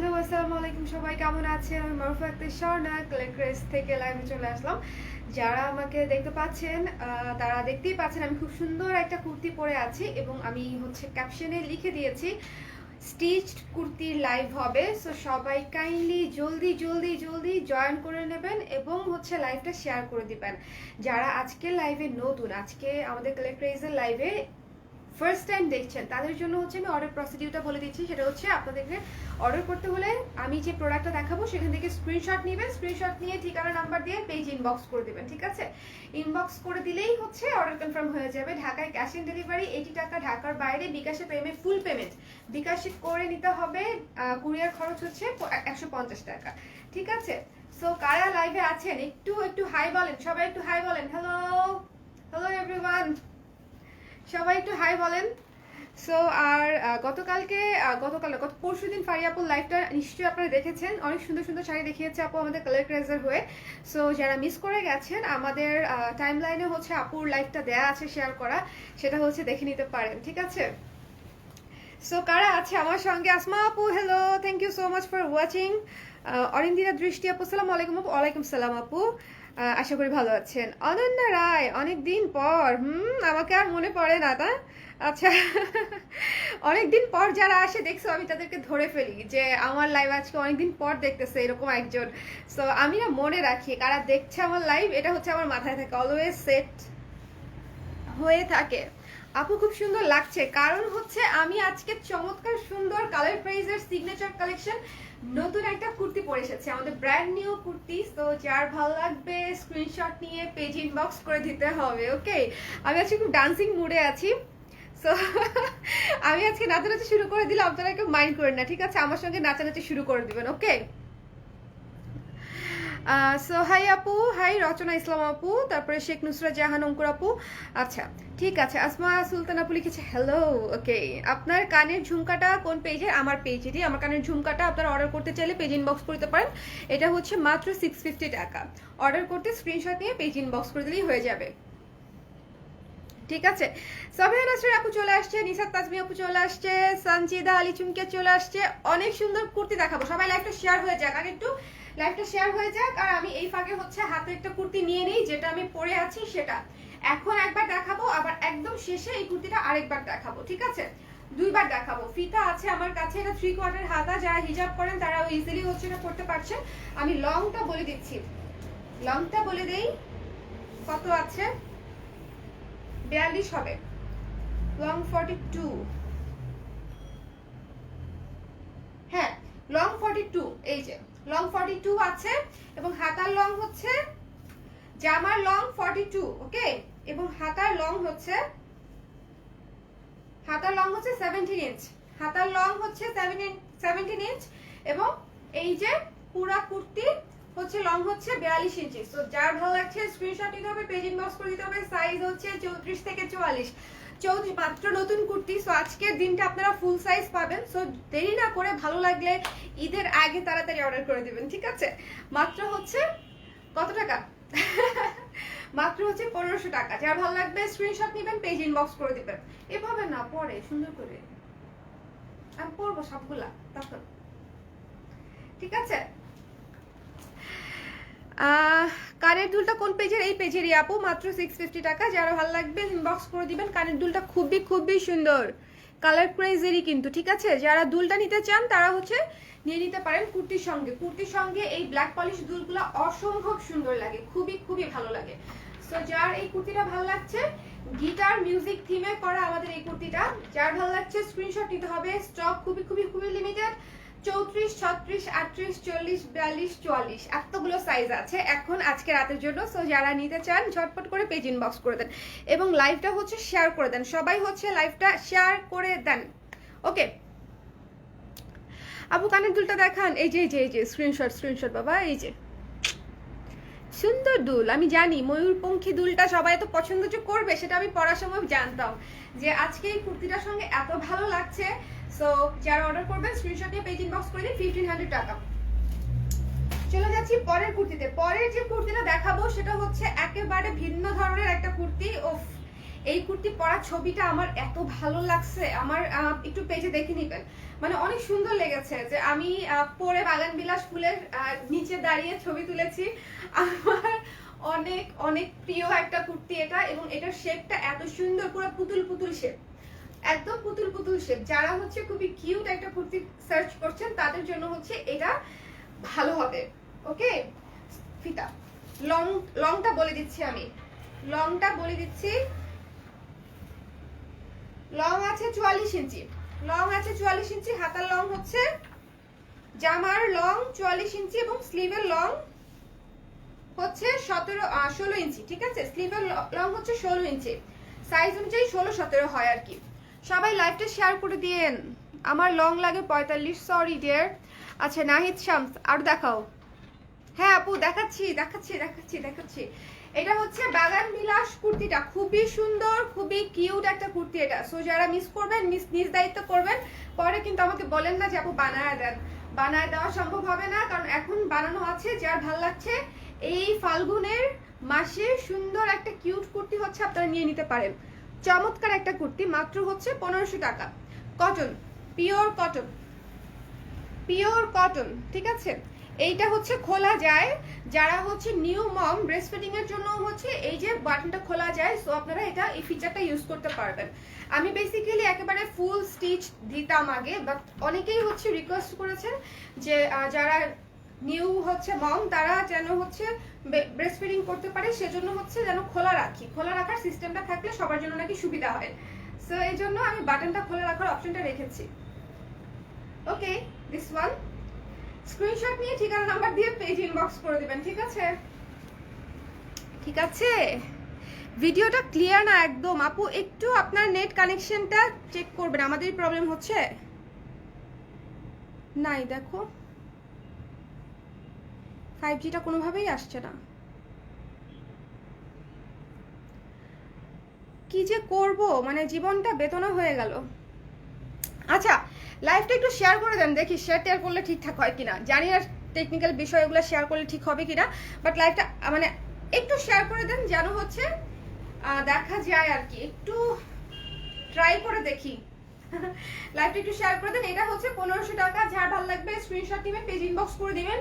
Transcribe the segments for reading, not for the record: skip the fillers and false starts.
Hello, আসসালামু আলাইকুম। সবাই কেমন আছেন? আমি মারুফা আক্তার স্বর্ণা ক্লেক্রেস থেকে লাইভে চলে আসলাম। যারা আমাকে দেখতে পাচ্ছেন তারা দেখতেই পাচ্ছেন আমি খুব সুন্দর একটা কুর্তি পরে আছি এবং আমি ক্যাপশনে লিখে দিয়েছি স্টিচড কুর্তির লাইভ হবে। সো সবাই কাইন্ডলি জলদি জলদি জলদি জয়েন করে নেবেন এবং লাইভটা শেয়ার করে দিবেন। যারা আজকে লাইভে নতুন, আজকে আমাদের ক্লেক্রেজের লাইভে ফার্স্ট টাইম দেখছেন তাদের জন্য আমি অর্ডার প্রসিডিউরটা বলে দিচ্ছি। সেটা আপনাদেরকে অর্ডার করতে হলে আমি যে প্রোডাক্টটা দেখাবো সেখান থেকে স্ক্রিনশট নেবেন, স্ক্রিনশট নিয়ে ঠিকানা নাম্বার দিয়ে পেজ ইনবক্স করে দেবেন। ঠিক আছে, ইনবক্স করে দিলেই অর্ডার কনফার্ম হয়ে যাবে। ঢাকায় ক্যাশ অন ডেলিভারি 80 টাকা, ঢাকার বাইরে বিকাশে পেমেন্ট, ফুল পেমেন্ট বিকাশে করে নিতে হবে। কুরিয়ার খরচ 150 টাকা। ঠিক আছে, সো কারা লাইভে আছেন একটু একটু হাই বলেন, সবাই একটু হাই বলেন। হ্যালো হ্যালো এভরিওয়ান, সবাই একটু হাই বলেন। সো আর গত পরশুদিন ফারিয়াপুর লাইভটা নিশ্চয়ই আপনারা দেখেছেন। অনেক সুন্দর সুন্দর শাড়ি দেখিয়েছে আপু আমাদের কালার ক্রেজার হয়ে। সো যারা মিস করে গেছেন আমাদের টাইম লাইনে আপুর লাইভটা দেয়া আছে শেয়ার করা, সেটা দেখে নিতে পারেন। ঠিক আছে, সো কারা আছে আমার সঙ্গে? আসমা আপু hello, thank you so much for watching. Arindira Drishti আপু সালাম আলাইকুম আপু। ওয়ালাইকুম সালাম আপু, আশা করি ভালো আছেন। অনন্যা রায় অনেকদিন পর, আমাকে আর মনে পড়ে না তা? আচ্ছা অনেকদিন পর যারা আসে দেখছো আমি তাদেরকে ধরে ফেলি যে আমার লাইভ আজকে অনেকদিন পর দেখতেছে এরকম একজন। সো আমি না মনে রাখি কারা দেখছে আমার লাইভ, এটা আমার মাথায় থাকে, অলওয়েজ সেট হয়ে থাকে। আপু খুব সুন্দর লাগছে, কারণ আমি আজকে চমৎকার সুন্দর কালার প্রাইজের সিগনেচার কালেকশন নতুন একটা কুর্তি পরে এসেছে, আমাদের ব্র্যান্ড নিউ কুর্তি। তো যার ভালো লাগবে স্ক্রিনশট নিয়ে পেজ ইনবক্স করে দিতে হবে। ওকে, আমি আজকে খুব ডান্সিং মুডে আছি। সো আমি আজকে নাচানাচি শুরু করে দিলাম, আপনারা কেউ মাইন্ড করেন না। ঠিক আছে, আমার সঙ্গে নাচানাচি শুরু করে দিবেন। ওকে, সো হাই আপু, হাই রচনা ইসলাম আপু, তারপরে শেখ নুসরাত জাহান অঙ্কুর আপু। আচ্ছা ঠিক আছে, আসমা সুলতান আপু লিখেছে হ্যালো। ওকে, আপনার কানের ঝুমকাটা কোন পেজে? আমার পেজেরই। আমার কানের ঝুমকাটা আপনারা অর্ডার করতে চাইলে পেজ ইনবক্স করতে পারেন। এটা মাত্র 650 টাকা। অর্ডার করতে স্ক্রিনশট নিয়ে পেজ ইনবক্স করে দিলেই হয়ে যাবে। ঠিক আছে, সাবিহা নাসরিন আপু চলে আসছে, নিসাত তাজমি আপু চলে আসছে, সঞ্জিদা আলী চুমকে চলে আসছে। অনেক সুন্দর কুর্তি দেখাবো, সবাই লাইভটা শেয়ার হয়ে যাক, আগে একটু লাইভটা শেয়ার হয়ে যাক। আর আমি এই ফাঁকে হাতে একটা কুর্তি নিয়ে নিই, যেটা আমি পরে আছি সেটা এখন একবার দেখাবো, আবার একদম শেষে এই কুর্তিটা আরেকবার দেখাবো। ঠিক আছে, দুইবার দেখাবো। ফিতা আছে আমার কাছে, এটা 3/4 হাতা, যারা হিজাব করেন তারা ইজিলি এটা করতে পারছেন। আমি লংটা বলে দিচ্ছি, লংটা বলে দেই কত আছে। 42 হবে, লং 42। হ্যাঁ, লং 42, এই যে লং 42 আছে এবং হাতার লং জামার লং 42। ওকে, এবং হাতার লং 17 ইঞ্চ, হাতার লং 17 ইঞ্চ এবং এই যে পুরা কুর্তি লং 42 ইঞ্চি। সো যার ভালো লাগছে স্ক্রিনশট নিতে হবে, পেজ ইনবক্স করে দিতে হবে। সাইজ 34 থেকে 44, 34 মাত্র নতুন কুর্তি। সো আজকের দিনটা আপনারা ফুল সাইজ পাবেন। সো দেরি না করে ভালো লাগলে ঈদের আগে তাড়াতাড়ি অর্ডার করে দিবেন। ঠিক আছে, মাত্র কত টাকা? মাত্র 1500 টাকা। যার ভালো লাগবে স্ক্রিনশট নেবেন, পেজ ইনবক্স করে দিবেন। এভাবে না, পরে সুন্দর করে আমি পরবো সবগুলা তখন। ঠিক আছে, কানের দুলটা কোন পেজের? এই পেজেরই আপু, মাত্র 650 টাকা। যারা ভালো লাগবে ইনবক্স করে দিবেন। কানের দুলটা খুবই খুবই সুন্দর, কালার ক্রেজেরই কিন্তু। ঠিক আছে, যারা দুলটা নিতে চান তারা নিয়ে নিতে পারেন কুর্তির সঙ্গে। কুর্তির সঙ্গে এই ব্ল্যাক পলিশ দুলগুলো অসম্ভব সুন্দর লাগে, খুবই খুবই ভালো লাগে। সো যার এই কুর্তিটা ভালো লাগছে, গিটার মিউজিক থিমে করা আমাদের এই কুর্তিটা, যার ভালো লাগছে স্ক্রিনশট নিতে হবে। স্টক খুবই খুবই খুবই লিমিটেড। 34, 36, 38, 40, 42, 44 এতগুলো সাইজ আছে এখন আজকে রাতের জন্য। সো যারা নিতে চান ঝটপট করে পেজ ইনবক্স করে দেন এবং লাইভটা শেয়ার করে দেন। সবাই লাইভটা শেয়ার করে দেন। ওকে, আপু কানের দুলটা দেখান। এই যে এই যে স্ক্রিনশট বাবা, এই যে সুন্দর দুল। আমি জানি ময়ূরপঙ্খী দুলটা সবাই এত পছন্দ যে করবে, সেটা আমি পড়ার সময় জানতাম যে আজকে এই কুর্তিটার সঙ্গে এত ভালো লাগছে। সো যারা অর্ডার করবেন স্ক্রিনশট নিয়ে পেজ ইনবক্স করে দিন, 1500 টাকা। চলে যাচ্ছি পরের কুর্তিতে। পরের যে কুর্তিটা দেখাবো সেটা একেবারে ভিন্ন ধরনের একটা কুর্তি। এই কুর্তি পরা ছবিটা আমার এত ভালো লাগছে, আমার একটু পেজে দেখে নিবেন, মানে অনেক সুন্দর লেগেছে যে আমি পরে বাগান বিলাস ফুলের নিচে দাঁড়িয়ে ছবি তুলেছি। আমার অনেক অনেক প্রিয় একটা কুর্তি এটা, এবং এটার শেপটা এত সুন্দর, পুরো পুতুল পুতুল শেপ, একদম পুতুল পুতুল শেপ। যারা হচ্ছে খুবই কিউট একটা কুর্তি সার্চ করছেন তাদের জন্য হচ্ছে এটা ভালো হবে। ওকে, ফিতা লংটা বলে দিচ্ছি, আমি লংটা বলে দিচ্ছি। লং আছে 44 ইঞ্চি, লং আছে 44 ইঞ্চি, হাতার লং হচ্ছে, জামার লং 44 ইঞ্চি এবং স্লিভের লং হচ্ছে 16 ইঞ্চি। ঠিক আছে, স্লিভের লং হচ্ছে 16 ইঞ্চি, সাইজ অনুযায়ী 16-17 হয় আর কি। সবাই লাইভটা শেয়ার করে দিয়েন। আমার লং লাগে 45, সরি ডিয়ার। আচ্ছা নাহিদ শামস, আর দেখাও। হ্যাঁ আপু দেখাচ্ছি দেখাচ্ছি দেখাচ্ছি দেখাচ্ছি। এটা হচ্ছে বাগান বিলাস কুর্তিটা, খুবই সুন্দর, খুবই কিউট একটা কুর্তি এটা। সো যারা মিস করবেন, নিজ দায়িত্ব করবেন, পরে কিন্তু আমাকে বলেন না যে আপু বানায় দেন। বানায় দেওয়া সম্ভব হবে না, কারণ এখন বানানো আছে। যার ভাল লাগছে এই ফাল্গুনের মাসে সুন্দর একটা কিউট কুর্তি হচ্ছে আপনারা নিয়ে নিতে পারেন। চমৎকার একটা কুর্তি, মাত্র হচ্ছে 1500 টাকা। Cotton, pure cotton, pure cotton. ঠিক আছে, এইটা হচ্ছে খোলা যায়, যারা হচ্ছে নিউ মম ব্রেস্ট ফিডিং এর জন্য হচ্ছে এই যে বাটনটা খোলা যায়, সো আপনারা এটা এই ফিচারটা ইউজ করতে পারবেন। আমি বেসিক্যালি একেবারে ফুল স্টিচ দিতাম আগে, বাট অনেকেই হচ্ছে রিকোয়েস্ট করেছেন যে যারা নিউ হচ্ছে মম তারা যেন হচ্ছে ব্রেস্ট ফিডিং করতে পারে, সেজন্য হচ্ছে যেন খোলা রাখি। খোলা রাখার সিস্টেমটা থাকলে সবার জন্য নাকি সুবিধা হয়, সো এই জন্য আমি বাটনটা খোলা রাখার অপশনটা রেখেছি। ওকে, দিস ওয়ান স্ক্রিনশট নিয়ে ঠিকানা নাম্বার দিয়ে পেজ ইনবক্স করে দিবেন। ঠিক আছে, ঠিক আছে। ভিডিওটা ক্লিয়ার না একদম আপু, একটু আপনার নেট কানেকশনটা চেক করবেন, আমাদের প্রবলেম হচ্ছে। নাই দেখো 5Gটা কোনোভাবেই আসছে না, কি যে করব, মানে জীবনটা বেদনা হয়ে গেল। আচ্ছা লাইভটা একটু শেয়ার করে দেন, দেখি শেয়ার টেয়ার করলে ঠিকঠাক হয় কিনা। জানি না টেকনিক্যাল বিষয়গুলো শেয়ার করলে ঠিক হবে কিনা, বাট লাইভটা মানে একটু শেয়ার করে দেন যেন হচ্ছে দেখা যায় আর কি, একটু ট্রাই করে দেখি। লাইভটা একটু শেয়ার করে দেন। এটা হচ্ছে 1500 টাকা, যার ভালো লাগবে স্ক্রিনশট দিবেন, পেজ ইনবক্স করে দিবেন।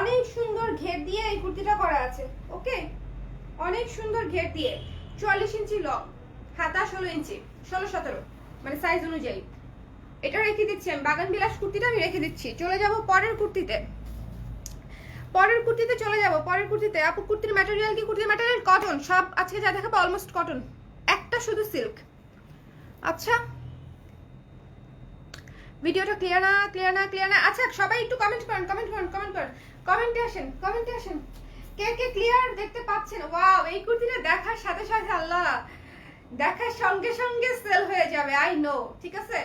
অনেক সুন্দর ঘের দিয়ে এই কুর্তিটা করা আছে। ওকে, অনেক সুন্দর ঘের দিয়ে, 44 ইঞ্চি লং, হাতা 16 ইঞ্চি, 16-17 মানে সাইজ অনুযায়ী। এটা রেখে দিচ্ছি আমি, বাগান বিলাস কুর্তিটা আমি রেখে দিচ্ছি। চলে যাব পরের কুর্তিতে, পরের কুর্তিতে চলে যাব। পরের কুর্তিতে আপু কুর্তির ম্যাটেরিয়াল কি? কুর্তির ম্যাটেরিয়াল কটন, সব আজকে যা দেখাবো অলমোস্ট কটন, একটা শুধু সিল্ক। আচ্ছা ভিডিওটা ক্লিয়ার না, ক্লিয়ার না, ক্লিয়ার না। আচ্ছা সবাই একটু কমেন্ট করেন, কমেন্ট করেন, কমেন্ট করেন, কমেন্টে আসেন, কমেন্টে আসেন, কে কে ক্লিয়ার দেখতে পাচ্ছেন। ওয়াও, এই কুর্তিটা দেখার সাথে সাথে আল্লাহ, দেখার সঙ্গে সঙ্গে সেল হয়ে যাবে, আই নো। ঠিক আছে,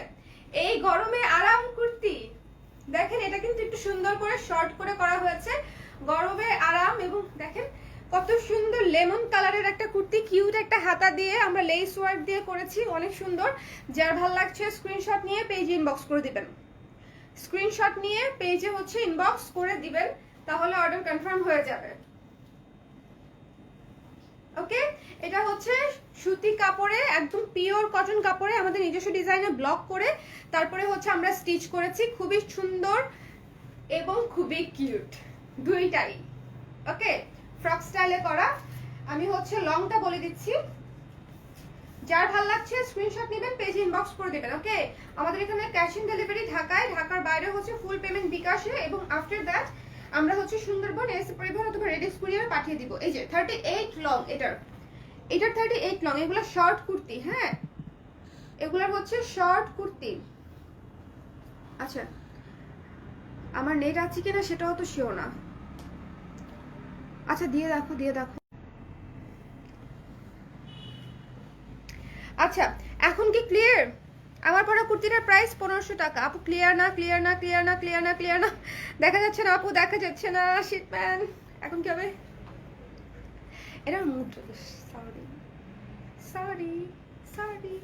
এই গরমে আরাম কুর্তি দেখেন, এটা কিন্তু একটু সুন্দর করে শর্ট করে করা হয়েছে, গরমে আরাম। এবং দেখেন কত সুন্দর লেমন কালারের একটা কুর্তি, কিউট একটা হাতা দিয়ে আমরা লেস ওয়ার্ক দিয়ে করেছি, অনেক সুন্দর। যার ভালো লাগছে স্ক্রিনশট নিয়ে পেজে ইনবক্স করে দিবেন, স্ক্রিনশট নিয়ে পেজে হচ্ছে ইনবক্স করে দিবেন, তাহলে অর্ডার কনফার্ম হয়ে যাবে। ওকে, এটা হচ্ছে সুতি কাপড়ে, একদম পিওর কটন কাপড়ে আমাদের নিজস্ব ডিজাইনে ব্লক করে তারপরে হচ্ছে আমরা স্টিচ করেছি, খুবই সুন্দর এবং খুবই কিউট দুইটাই। ওকে, ফ্রক স্টাইলে করা। আমি হচ্ছে লংটা বলে দিচ্ছি, যার ভালো লাগছে স্ক্রিনশট নেবেন, পেজ ইনবক্স করে দেবেন। ওকে, আমাদের এখানে ক্যাশ অন ডেলিভারি ঢাকায়, ঢাকার বাইরে হচ্ছে ফুল পেমেন্ট বিকাশে, এবং আফটার দ্যাট আমরা হচ্ছে সুন্দরবন এসে পরিবহন অথবা রেডিক্স কুরিয়ারে পাঠিয়ে দিব। এই যে 38 লং, এটার 38 লং, এগুলো শর্ট কুর্তি। হ্যাঁ, এগুলোর হচ্ছে শর্ট কুর্তি। আচ্ছা আমার নেট আছে কিনা সেটাও তো শিওর না। আচ্ছা দিয়ে দেখো, দিয়ে দেখো। আচ্ছা এখন কি ক্লিয়ার? আমার পরা কুর্তিটার প্রাইস 1500 টাকা। আপু ক্লিয়ার না, ক্লিয়ার না, ক্লিয়ার না, ক্লিয়ার না, ক্লিয়ার না, দেখা যাচ্ছে না আপু, দেখা যাচ্ছে না। শিট ম্যান, এখন কি হবে? এটা mood, sorry sorry sorry.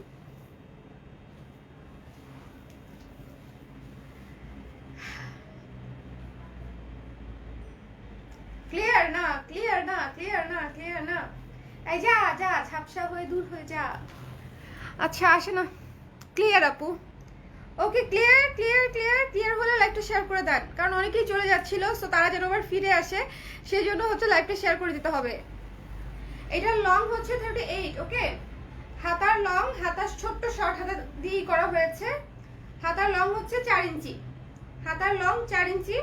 Clear না, ক্লিয়ার না, ক্লিয়ার না, ক্লিয়ার না। এই যা যা, ঝাপসা হয়ে দূর হয়ে যা। আচ্ছা আসে না, ক্লিয়ার আপু। Okay clear clear clear clear হলে লাইভটা শেয়ার করে দেন, কারণ অনেকেই চলে যাচ্ছিল, সো তারা যেন আবার ফিরে আসে সেই জন্য হচ্ছে লাইভটা শেয়ার করে দিতে হবে। এটার লং হচ্ছে 38, ওকে। হাতার লং, হাতার ছোট্ট শর্ট হাতা দিয়ে করা হয়েছে। হাতার লং হচ্ছে 4 ইঞ্চি, হাতার লং 4 ইঞ্চি,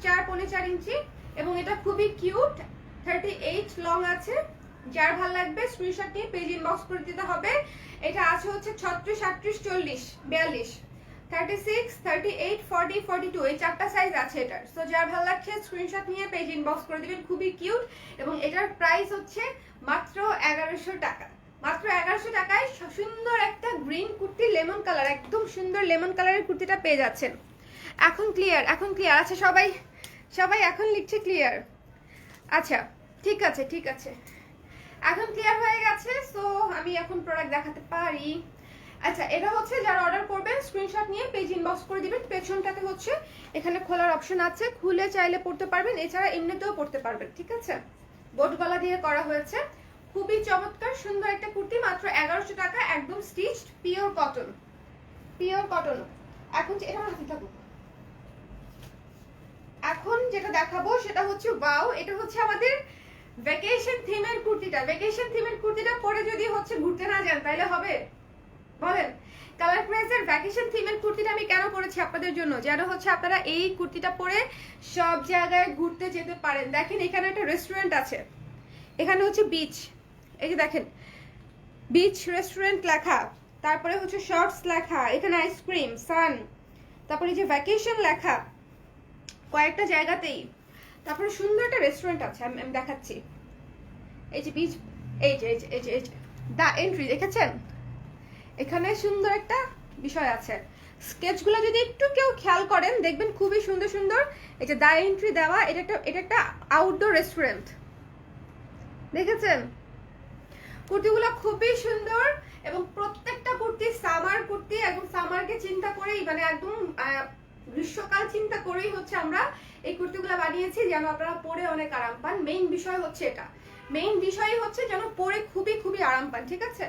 4.4 ইঞ্চি, এবং এটা খুবই কিউট। 38 লং আছে। যার ভালো লাগবে স্ক্রিনশট নিয়ে পেজ ইনবক্স করে দিতে হবে। এটা আছে হচ্ছে 36, 38, 40, 42, 36, 38, 40, 42 এই চারটা সাইজ আছে এটার। সো যার ভালো লাগছে স্ক্রিনশট নিয়ে পেজ ইনবক্স করে দিবেন। খুবই কিউট, এবং এটার প্রাইস হচ্ছে মাত্র 1100 টাকা। মাত্র 1100 টাকায় সুন্দর একটা গ্রিন কুর্তি, লেমন কালার, একদম সুন্দর লেমন কালারের কুর্তিটা পেয়ে যাচ্ছেন। এখন ক্লিয়ার, এখন ক্লিয়ার আছে সবাই? সবাই এখন লিখছে ক্লিয়ার। আচ্ছা ঠিক আছে ঠিক আছে, এখন ক্লিয়ার হয়ে গেছে। সো আমি এখন প্রোডাক্ট দেখাতে পারি। আচ্ছা এটা হচ্ছে যারা অর্ডার করবেন স্ক্রিনশট নিয়ে পেজ ইনবক্স করে দিবেন। পেছনটাতে হচ্ছে এখানে খোলার অপশন আছে, খুলে চাইলে পড়তে পারবেন, এছাড়া এমনিতেও পড়তে পারবেন, ঠিক আছে। বোট গলা দিয়ে করা হয়েছে, খুবই চমৎকার সুন্দর একটা কুর্তি, মাত্র 1100 টাকা, একদম stitched, pure cotton, pure cotton. এখন এটা আমার হাতে থাকুক। এখন যেটা দেখাবো সেটা হচ্ছে ওয়াও, এটা হচ্ছে আমাদের ভ্যাকেশন থিমের কুর্তিটা। ভ্যাকেশন থিমের কুর্তিটা পরে যদি হচ্ছে ঘুরতে না যান তাহলে হবে বলেন? কালার প্রাইসের ভ্যাকেশন থিমের কুর্তিটা আমি কেন পরেছি আপনাদের জন্য, যেন হচ্ছে আপনারা এই কুর্তিটা পরে সব জায়গায় ঘুরতে যেতে পারেন। দেখেন এখানে একটা রেস্টুরেন্ট আছে, এখানে হচ্ছে বিচ, এই যে দেখেন বিচ রেস্টুরেন্ট লেখা, তারপরে হচ্ছে শর্টস লেখা, এখানে আইসক্রিম, সান, তারপরে যে ভ্যাকেশন লেখা কয়েকটা জায়গাতেই, তারপরে সুন্দর একটা রেস্টুরেন্ট আছে, আমি দেখাচ্ছি। এই যে বিচ, এই যে এই যে এই যে এই যে দা এন্ট্রি, দেখেছেন? এখানে সুন্দর একটা বিষয় আছে। স্কেচগুলো যদি একটু কেউ খেয়াল করেন দেখবেন খুবই সুন্দর সুন্দর। এই যে দা এন্ট্রি দেওয়া, এটা একটা আউটডোর রেস্টুরেন্ট, দেখেছেন? কুর্তিগুলো খুবই সুন্দর, এবং প্রত্যেকটা কুর্তি সামার কুর্তি, এবং সামারকে চিন্তা করেই, মানে একদম গ্রীষ্মকাল চিন্তা করেই হচ্ছে আমরা এই কুর্তিগুলো বানিয়েছি, যেন আপনারা পরে অনেক আরাম পান। মেইন বিষয় হচ্ছে এটা, মেইন বিষয় হচ্ছে যেন পরে খুবই খুবই আরাম পান, ঠিক আছে।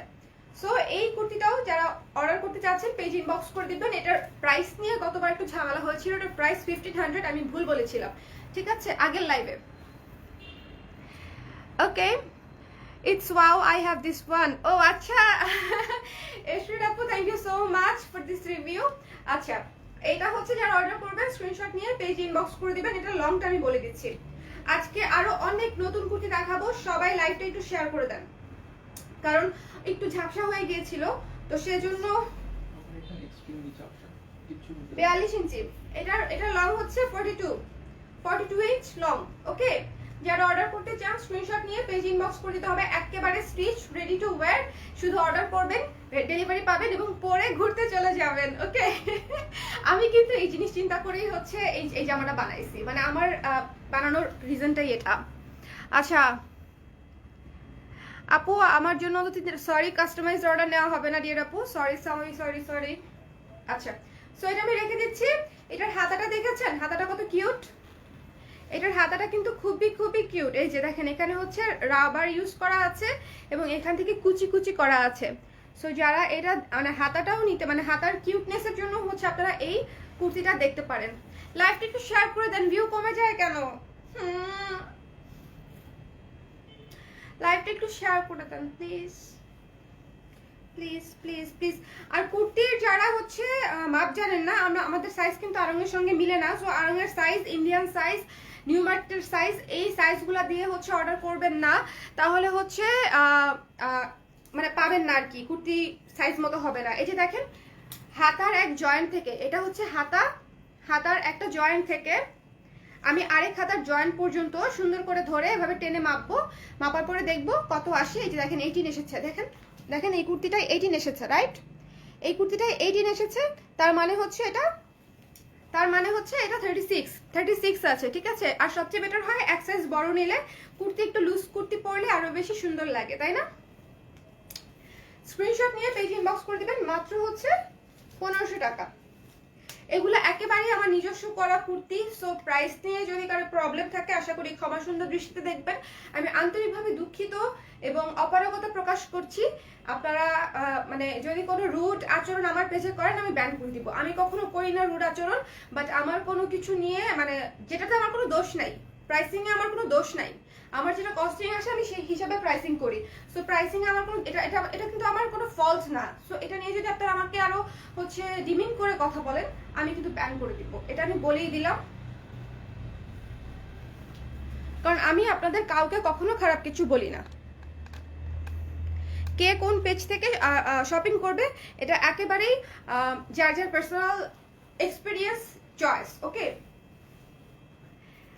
সো এই কুর্তিটাও যারা অর্ডার করতে চাচ্ছেন পেজ ইনবক্স করে দিবেন। এটার প্রাইস নিয়ে গতবার একটু ঝামেলা হয়েছিল, এটার প্রাইস 1500, আমি ভুল বলেছিলাম, ঠিক আছে, আগের লাইভে। Okay, it's wow, I have this one. ও আচ্ছা, এশরিন আপু thank you so much for this review. আচ্ছা এটা হচ্ছে যারা অর্ডার করবেন স্ক্রিনশট নিয়ে পেজ ইনবক্স করে দিবেন। এটা লংটা আমি বলে দিচ্ছি। আজকে আরো অনেক নতুন কুর্তি দেখাবো, সবাই লাইভটা একটু শেয়ার করে দেন, কারণ একটু ঝাপসা হয়ে গিয়েছিল, তো সেজন্য। 42 ইঞ্চি, এটা লং হচ্ছে 42 ইঞ্চ লং, ওকে। যারা অর্ডার করতে চান স্ক্রিনশট নিয়ে পেজ ইনবক্স করে দিতে হবে। একেবারে স্টিচ, রেডি টু ওয়্যার, শুধু অর্ডার করবেন, ডেলিভারি পাবেন, এবং পরে ঘুরতে চলে যাবেন, ওকে। আমি কিন্তু এই জিনিস চিন্তা করেই হচ্ছে এই জামাটা বানাইছি, মানে আমার বানানোর রিজনটাই এটা। আচ্ছা আপু আমার জন্য তো সরি, কাস্টমাইজড অর্ডার নেওয়া হবে না ডিয়ার আপু, সরি সরি সরি সরি। আচ্ছা সো এটা আমি রেখে দিচ্ছি। এটার হাতাটা দেখেছেন, হাতাটা কত কিউট। এটার হাতাটা কিন্তু খুবই খুবই কিউট। এই যে দেখেন এখানে হচ্ছে রাবার ইউজ করা আছে, এবং এখান থেকে কুচি কুচি করা আছে। সো যারা এটা মানে হাতাটাও নিতে, মানে হাতার কিউটনেসের জন্য হচ্ছে আপনারা এই কুর্তিটা দেখতে পারেন। লাইভটা একটু শেয়ার করে দেন, ভিউ কমে যায় কেন? লাইভটা একটু শেয়ার করে দেন প্লিজ প্লিজ প্লিজ প্লিজ। আর কুর্তির যারা হচ্ছে মাপ জানেন না, আমাদের সাইজ কিন্তু আরঙের সঙ্গে মিলে না। সো আরঙের সাইজ, ইন্ডিয়ান সাইজ, নিউ মার্কেটের সাইজ, এই সাইজগুলো দিয়ে হচ্ছে অর্ডার করবেন না, তাহলে হচ্ছে মানে পাবেন না আর কি, কুর্তি সাইজ মতো হবে না। এই যে দেখেন হাতার এক জয়েন্ট থেকে, এটা হচ্ছে হাতার একটা জয়েন্ট থেকে আমি আরেক হাতার জয়েন্ট পর্যন্ত সুন্দর করে ধরে এভাবে টেনে মাপবো, মাপার পরে দেখবো কত আসে। এই যে দেখেন 18 এসেছে, দেখেন দেখেন এই কুর্তিটাই 18 এসেছে, রাইট? এই কুর্তিটাই 18 এসেছে, তার মানে হচ্ছে এটা 36 আছে, ঠিক আছে। আর সবচেয়ে বেটার হয় এক সাইজ বড় নিলে, কুর্তি একটু লুজ কুর্তি পরলে আরো বেশি সুন্দর লাগে, তাই না? স্ক্রিনশট নিয়ে পেজ ইনবক্স করে দিবেন, মাত্র হচ্ছে 1500 টাকা। এগুলো একেবারেই আমার নিজস্ব করা কুর্তি। সো প্রাইস নিয়ে যদি কারো প্রবলেম থাকে আশা করি ক্ষমা সুন্দর দৃষ্টিতে দেখবেন। আমি আন্তরিকভাবে দুঃখিত এবং অপারগতা প্রকাশ করছি। আপনারা মানে যদি কোনো রুড আচরণ আমার পেজে করেন আমি ব্যান করে দিব। আমি কখনো করি না রুড আচরণ, বাট আমার কোনো কিছু নিয়ে মানে যেটাতে আমার কোনো দোষ নাই, প্রাইসিং এ আমার কোনো দোষ নাই, আমার যেটা কস্টিং আসে আমি সেই হিসাবে প্রাইসিং করি। সো প্রাইসিং এ আমার কোনো এটা এটা এটা কিন্তু আমার কোনো ফল্ট না। সো এটা নিয়ে যদি আপনারা আমাকে আরো হচ্ছে ডিমিং করে কথা বলেন আমি কিন্তু ব্যান করে দিব, এটা আমি বলেই দিলাম। কারণ আমি আপনাদের কাউকে কখনো খারাপ কিছু বলি না। কে কোন পেজ থেকে শপিং করবে এটা একেবারেই যার যার পার্সোনাল এক্সপিরিয়েন্স চয়েস। ওকে,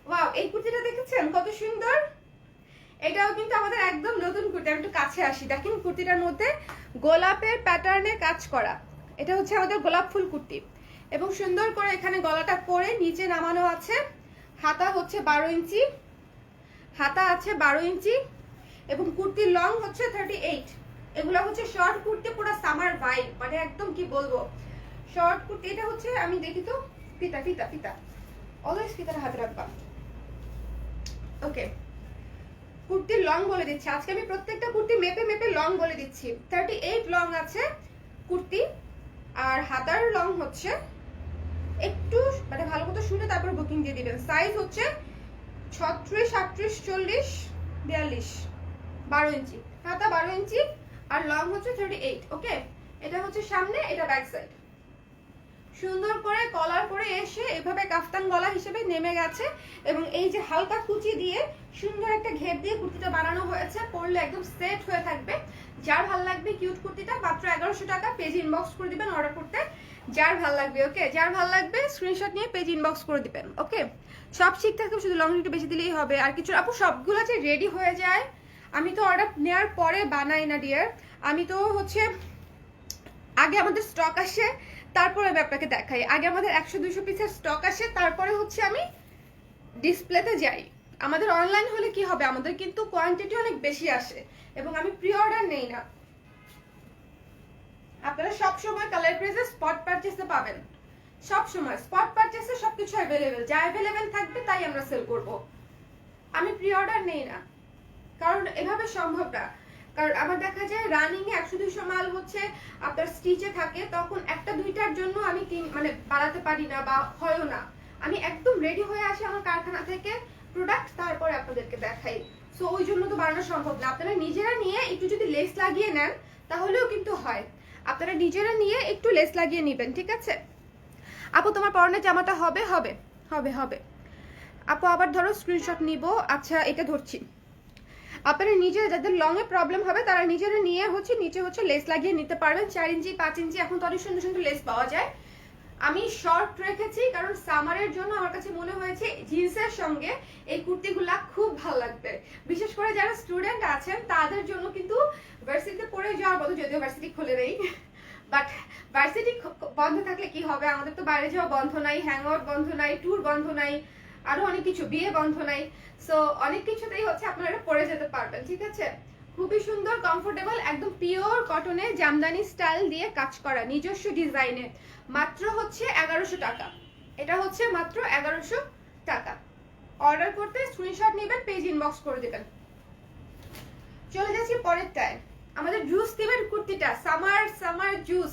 ওয়াও এই কুর্তিটা দেখেছেন কত সুন্দর। এটাও কিন্তু আমাদের একদম নতুন কুর্তি। আমি একটু কাছে আসি, দেখেন কুর্তিটার মধ্যে গোলাপের প্যাটার্নে কাজ করা। এটা হচ্ছে আমাদের গোলাপ ফুল কুর্তি এবং সুন্দর করে এখানে গলাটা করে নিচে নামানো আছে। হাতা হচ্ছে 12 ইঞ্চি, হাতা আছে 12 ইঞ্চি এবং কুর্তির লং হচ্ছে 38। এগুলো হচ্ছে শর্ট কুর্তি, পুরো সামার ভাইব, মানে একদম কি বলবো শর্ট কুর্তি। এটা হচ্ছে আমি দেখি তো ফিতা ফিতা ফিতা অলওয়েজ ফিতার হাতে রাখবা। ওকে, কুর্তির লং বলে দিচ্ছি আজকে আমি, প্রত্যেকটা কুর্তি মেপে মেপে লং বলে দিচ্ছি। 38 লং আছে কুর্তি আর হাতার লং হচ্ছে একটু মানে ভালো মতো শুনে তারপর বুকিং দিয়ে দিবেন। সাইজ হচ্ছে 36, 38, 40, 42, 12 ইঞ্চি, হাতা 12 ইঞ্চি আর লং হচ্ছে 38। ওকে, এটা হচ্ছে সামনে, এটা ব্যাক সাইড। সুন্দর করে কলার করে এসে এভাবে কাফতান গলা হিসেবে নেমে গেছে এবং এই যে হালকা কুচি দিয়ে সুন্দর একটা ঘের দিয়ে কুর্তিটা বানানো হয়েছে। পরলে একদম সেট হয়ে থাকবে। যার ভালো লাগবে কিউট কুর্তিটা মাত্র 1100 টাকা, পেজ ইনবক্স করে দিবেন অর্ডার করতে। যার ভালো লাগবে ওকে, যার ভালো লাগবে স্ক্রিনশট নিয়ে পেজ ইনবক্স করে দিবেন। ওকে, সব ঠিক থাকবে, শুধু লং একটু বেশি দিলেই হবে। আর কিছু আপু সবগুলো যে রেডি হয়ে যায় আমি তো অর্ডার নেওয়ার পরে বানাই না ডিয়ার। আমি তো হচ্ছে আগে আমাদের স্টক আসে তারপরে আমি আপনাকে দেখাই। আগে আমাদের 100-200 পিসের স্টক আসে তারপরে হচ্ছে আমি ডিসপ্লেতে যাই। আমাদের অনলাইন হলে কি হবে, আমাদের কিন্তু কোয়ান্টিটি অনেক বেশি আসে এবং আমি প্রি অর্ডার নেই না। আপনারা সব সময় কালার ক্রেজে স্পট পারচেসে পাবেন, সব সময় স্পট পারচেসে সবকিছু অ্যাভেলেবেল, যা অ্যাভেলেবেল থাকবে তাই আমরা সেল করব। আমি প্রি অর্ডার নেই না কারণ এভাবে সম্ভব না। কারণ আমার দেখা যায় রানিং এ 100-200 মাল হচ্ছে আপনার স্টিচে থাকে, তখন একটা দুইটার জন্য আমি মানে বাড়াতে পারি না বা হয়ও না। আমি একদম রেডি হয়ে আসি আমার কারখানা থেকে প্রোডাক্ট, তারপরে আপনাদেরকে দেখাই। সো ওই জন্য তো বানানো সম্ভব না। আপনারা নিজেরা নিয়ে একটু যদি লেস লাগিয়ে নেন তাহলেও কিন্তু হয়। আপনারা নিজেরা নিয়ে একটু লেস লাগিয়ে নেবেন, ঠিক আছে? আপু তোমার পরনের জামাটা হবে হবে হবে হবে আপু, আবার ধরো স্ক্রিনশট নিব। আচ্ছা এটা ধরছি। আপনারা নিজেরা যাদের লং এ প্রবলেম হবে তারা নিজেরা নিয়ে হচ্ছে নিচে হচ্ছে লেস লাগিয়ে নিতে পারবেন। 4 ইঞ্চি 5 ইঞ্চি এখন তো অনেক সুন্দর সুন্দর লেস পাওয়া যায়। আমি শর্ট রেখেছি কারণ সামারের জন্য আমার কাছে মনে হয়েছে জিন্সের সঙ্গে এই কুর্তিগুলা খুব ভালো লাগবে। বিশেষ করে যারা স্টুডেন্ট আছেন তাদের জন্য কিন্তু ভার্সিটিতে পড়ে যাওয়ার মতো, যদিও ভার্সিটি খুলে নেই, বাট ভার্সিটি বন্ধ থাকলে কি হবে, আমাদের তো বাইরে যাওয়া বন্ধ নাই, হ্যাংআউট বন্ধ নাই, ট্যুর বন্ধ নাই, আরো অনেক কিছু, বিয়ে বন্ধ নাই। সো অনেক কিছুতেই হচ্ছে আপনারা পরে যেতে পারবেন, ঠিক আছে? খুবই সুন্দর কমফোর্টেবল, একদম পিওর কটনে জামদানি স্টাইল দিয়ে কাজ করা, নিজস্ব ডিজাইনে, মাত্র হচ্ছে 1100 টাকা। এটা হচ্ছে মাত্র 1100 টাকা। অর্ডার করতে স্ক্রিনশট নেবেন, পেজ ইনবক্স করে দেবেন। চলে যাচ্ছি পরেরটায়, আমাদের জুস থিমের কুর্তিটা, সামার সামার জুস।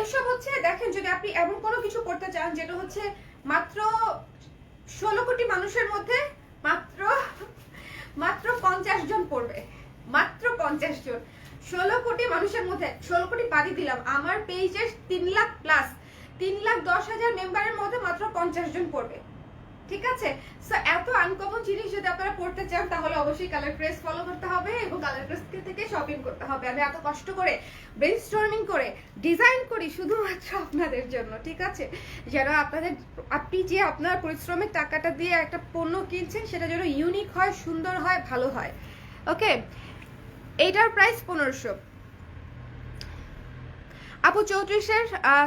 এসব হচ্ছে দেখেন, যদি আপনি এমন কোনো কিছু করতে চান যেটা হচ্ছে মাত্র 16 কোটি মানুষের মধ্যে মাত্র মাত্র 50 জন পড়বে, মাত্র 50 জন। 16 কোটি মানুষের মধ্যে 16 কোটি পাড়ি দিলাম, আমার পেজের 3 লাখ প্লাস, 3,10,000 মেম্বারের মধ্যে মাত্র 50 জন পড়বে, ঠিক আছে? সো এত আনকমন জিনিস যদি আপনারা পড়তে চান তাহলে অবশ্যই কালার প্রেস ফলো করতে হবে এবং কালার প্রেস থেকে শপিং করতে হবে। আমি এত কষ্ট করে ব্রেনস্টর্মিং করে ডিজাইন করি শুধুমাত্র আপনাদের জন্য, ঠিক আছে? যেন আপনি যে আপনার পরিশ্রমের টাকাটা দিয়ে একটা পণ্য কিনছেন সেটা যেন ইউনিক হয়, সুন্দর হয়, ভালো হয়। ওকে, এইটার প্রাইস 1500। আপু 34-এর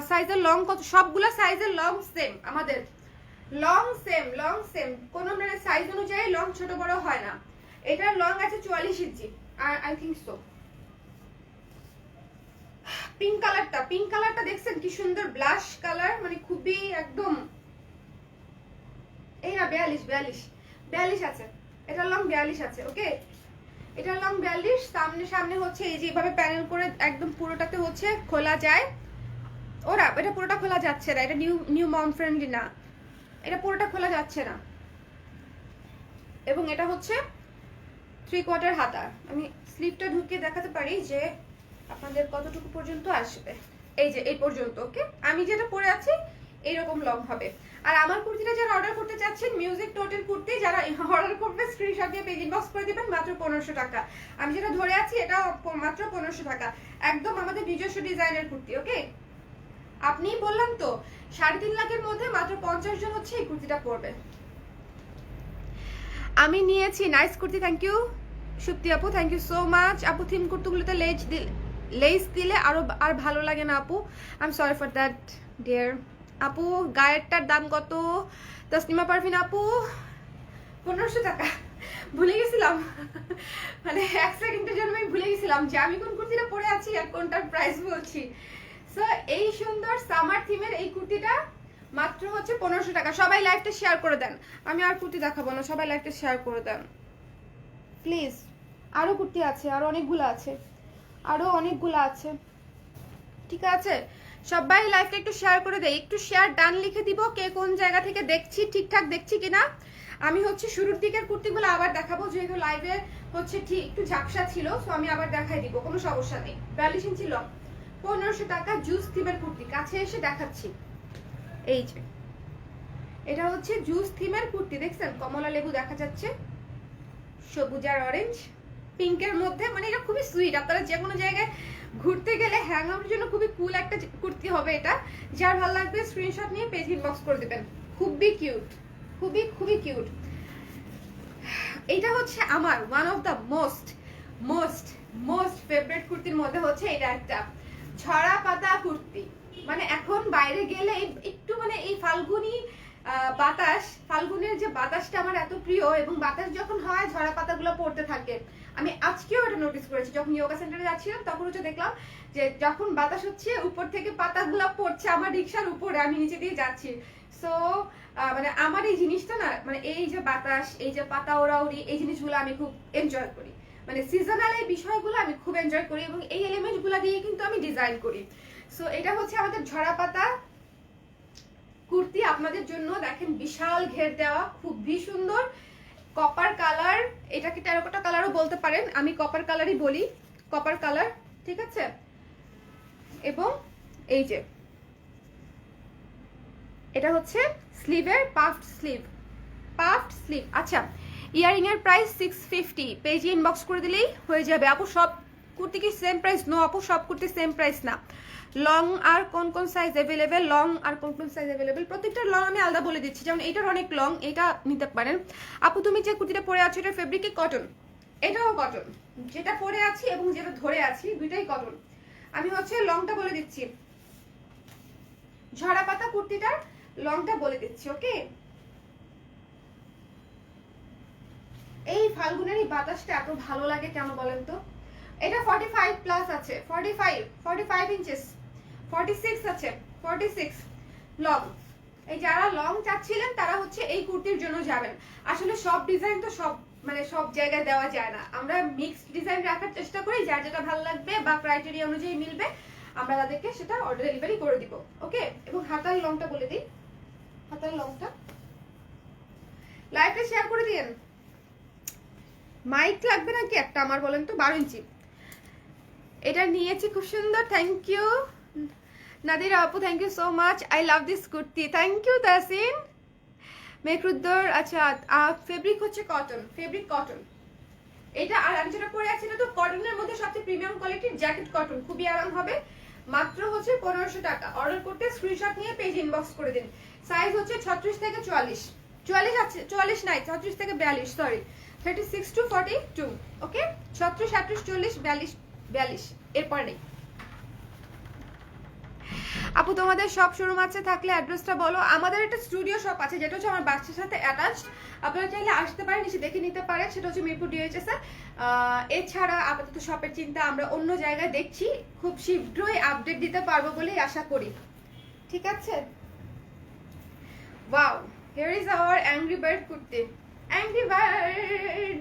সাইজের লং কত? সবগুলা সাইজের লং সেম, আমাদের লং সেম, লং সেম, কোনো মানে সাইজ অনুযায়ী লং ছোট বড় হয় না। এটার লং আছে 44 ইঞ্চি, আই থিংক সো। পিঙ্ক কালারটা দেখছেন কি সুন্দর ব্লাশ কালার, মানে খুবই একদম, এই না 42 আছে, এটা লং 42 আছে। ওকে, এটা লং 42, সামনে হচ্ছে এই যে এইভাবে প্যানেল করে একদম পুরোটাতে হচ্ছে খোলা যায়। ওরা এটা পুরোটা খোলা যাচ্ছে না, এটা নিউ মম ফ্রেন্ডলি না, এটা পুরোটা খোলা যাচ্ছে না। এবং এটা হচ্ছে 3/4 হাতা। আমি স্লিভটা ঢুকিয়ে দেখাতে পারি যে আপনাদের কতটুকু পর্যন্ত আসবে। এই যে এই পর্যন্ত। ওকে, আমি যেটা পরে আছি এইরকম লং হবে। আর আমার কুর্তিটা যারা অর্ডার করতে চাচ্ছেন, মিউজিক টোটেল কুর্তি, যারা অর্ডার করবে স্ক্রিনশট দিয়ে পেজ ইনবক্স করে দিবেন, মাত্র 1500 টাকা। আমি যেটা ধরে আছি এটা মাত্র 1500 টাকা, একদম আমাদের নিজস্ব ডিজাইনের কুর্তি। ওকে, আপনি বললাম তো 3.5 লাখের মধ্যে মাত্র 50 জন হচ্ছে এই কুর্তিটা পরবে। আমি নিয়েছি nice kurti, thank you Supti আপু, থ্যাংক ইউ সো মাচ আপু। থিম কুর্তিগুলোতে লেস দিলে আর ভালো লাগে না আপু, I am sorry for that dear. আপু গায়েরটার দাম কত? তসনিমা পারভিন আপু 1500 টাকা। ভুলে গেছিলাম, মানে 1 সেকেন্ডের জন্য আমি ভুলে গেছিলাম যে আমি কোন কুর্তিটা পরে আছি আর কোনটার প্রাইস বলছি। সো এই সুন্দর সামার থিমের এই কুর্তিটা মাত্র হচ্ছে 1500 টাকা। সবাই লাইভটা শেয়ার করে দেন, আমি আর কুর্তি দেখাবো না, সবাই লাইভটা শেয়ার করে দেন প্লিজ। আরো কুর্তি আছে, আরো অনেকগুলো আছে, ঠিক আছে? সবাই লাইভটা একটু শেয়ার করে দেয়, একটু শেয়ার ডান লিখে দিব কে কোন জায়গা থেকে দেখছি, ঠিকঠাক দেখছি কিনা। আমি হচ্ছে শুরুর দিকের কুর্তিগুলো আবার দেখাবো, যেহেতু লাইভে হচ্ছে ঠিক একটু ঝাপসা ছিল, সো আমি আবার দেখাই দিব, কোনো সমস্যা নেই। 42 ইঞ্চি লং, 1500 টাকা জুস থিমের কুর্তি। কাছে এসে দেখাচ্ছি, এই যে এটা হচ্ছে জুস থিমের কুর্তি, দেখছেন কমলা লেবু দেখা যাচ্ছে, সবুজ আর অরেঞ্জ, পিঙ্কের মধ্যে, মানে এটা খুবই সুইট। আপনারা যে কোনো জায়গায় ঘুরতে গেলে হ্যাং আউটের জন্য খুবই কুল একটা কুর্তি হবে এটা। যার ভালো লাগবে স্ক্রিনশট নিয়ে পেজ ইনবক্স করে দিবেন। খুবই কিউট, খুবই কিউট। এটা হচ্ছে আমার one of the most favourite কুর্তির মধ্যে হচ্ছে এটা একটা ছড়া পাতা কুর্তি। মানে এখন বাইরে গেলে একটু মানে এই ফাল্গুনের যে বাতাসটা আমার এত প্রিয়, এবং বাতাস যখন হয় ঝরা পাতাগুলো পড়তে থাকে। আমি আজকেও এটা নোটিস করেছি, যখন যোগা সেন্টারে যাচ্ছিলাম তখন হচ্ছে দেখলাম যে যখন বাতাস হচ্ছে উপর থেকে পাতাগুলো পড়ছে আমার রিক্সার উপরে, আমি নিচে দিয়ে যাচ্ছি। সো মানে আমার এই জিনিসটা না, মানে এই যে বাতাস, এই যে পাতা ওড়াউড়ি, এই জিনিসগুলো আমি খুব এনজয় করি। মানে সিজনাল এই বিষয়গুলো আমি খুব এনজয় করি, এবং এই এলিমেন্টগুলো দিয়ে কিন্তু আমি ডিজাইন করি। সো এটা হচ্ছে আমাদের ঝরা পাতা কুর্তি আপনাদের জন্য। দেখেন বিশাল ঘের দেওয়া, খুবই সুন্দর, কপার কালার, এটাকে টেরাকোটা কালারও বলতে পারেন, আমি কপার কালারই বলি, কপার কালার, ঠিক আছে? এবং এই যে এটা হচ্ছে স্লিভের পাফড স্লিভ। আচ্ছা, ইয়ারিং এর প্রাইস 650, পেজে ইনবক্স করে দিলেই হয়ে যাবে। আপু সব কুর্তি কি সেম প্রাইস? নো আপু, সব কুর্তি সেম প্রাইস না। লং আর কোন সাইজ অ্যাভেলেবেল, প্রত্যেকটা লং আমি আলাদা বলে দিচ্ছি। যেমন এইটার অনেক লং, এটা নিতে পারেন। আপু তুমি যে কুর্তিটা পরে আছো এটা ফেব্রিক কি কটন? এটাও কটন, যেটা পরে আছি এবং যেটা ধরে আছি দুইটাই কটন। আমি হচ্ছে লংটা বলে দিচ্ছি, ঝরা পাতা কুর্তিটার লংটা বলে দিচ্ছি। ওকে, এই ফাল্গুনের এই বাতাসটা এত ভালো লাগে কেন বলেন তো? এটা 45 প্লাস আছে, 45 ইঞ্চেস, 46 আছে, 46 লং। এই যারা লং চাচ্ছিলেন তারা হচ্ছে এই কুর্তির জন্য যাবেন। আসলে সব ডিজাইন তো সব জায়গায় দেওয়া যায় না, আমরা মিক্সড ডিজাইন রাখার চেষ্টা করি, যার যেটা ভালো লাগবে বা ক্রাইটেরিয়া অনুযায়ী মিলবে আমরা তাদেরকে সেটা অর্ডার ডেলিভারি করে দিব। ওকে, এবং হাতার লংটা বলে দিই, হাতার লংটা লাইভটা শেয়ার করে দিয়েন। মাইক লাগবে নাকি একটা আমার বলেন তো? 12 ইঞ্চি এটা নিয়েছি, খুব সুন্দর, থ্যাংক ইউ নাদিরা আপু, thank you so much, I love this kurti, thank you Tasin মেকরুদ্দর। আচ্ছা, ফেব্রিক হচ্ছে কটন, এটা। আর আমি যেটা পরে আছি এটা তো কটনের মধ্যে সবচেয়ে প্রিমিয়াম কোয়ালিটির জ্যাকেট কটন, খুবই আরাম হবে। মাত্র হচ্ছে 1500 টাকা। অর্ডার করতে স্ক্রিনশট নিয়ে পেজ ইনবক্স করে দিন। সাইজ হচ্ছে 36 থেকে 44 আছে, 44 নাই, 36 থেকে 42, সরি, 36 to 42। ওকে, 36, 38, 40, 42, এরপর নেই। আপু তোমাদের সব শোরুম আছে, থাকলে অ্যাড্রেসটা বলো। আমাদের একটা স্টুডিও শপ আছে যেটা হচ্ছে আমার বাচ্চার সাথে অ্যাটাচড, আপনারা চাইলে আসতে পারেন, এসে দেখে নিতে পারেন, সেটা হচ্ছে মিরপুর ডিএইচএস এ। এছাড়া আপাতত শপের চিন্তা আমরা অন্য জায়গায় দেখছি, খুব শীঘ্রই আপডেট দিতে পারবো বলেই আশা করি, ঠিক আছে। Wow, here is our angry bird kurti. Angry bird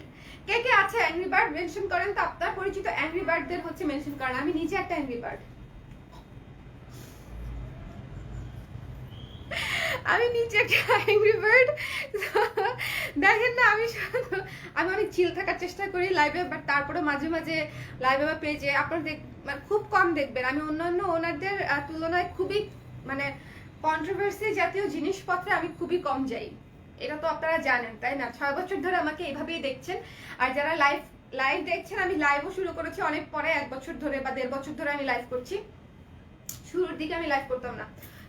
কে কে আছে অ্যাংরি বার্ড মেনশন করেন তো, আপনার পরিচিত অ্যাংরি বার্ডদের হচ্ছে মেনশন করেন। আমি নিজে একটা অ্যাংরি বার্ড, আমি নিচে একটা অ্যাংরি বার্ড। দেখেন না, আমি অনেক চিল থাকার চেষ্টা করি লাইভে, বাট তারপরে মাঝে মাঝে লাইভে বা পেজে আপনারা মানে খুব কম দেখবেন। আমি অন্যান্য ওনারদের তুলনায় খুবই মানে কন্ট্রোভার্সি জাতীয় জিনিসপত্রে আমি খুবই কম যাই, এটা তো আপনারা জানেন তাই না। 6 বছর ধরে আমাকে এইভাবেই দেখছেন। আর যারা লাইভ দেখছেন, আমি লাইভও শুরু করেছি অনেক পরে, 1 বছর ধরে বা 1.5 বছর ধরে আমি লাইভ করছি। শুরুর দিকে আমি লাইভ করতাম না।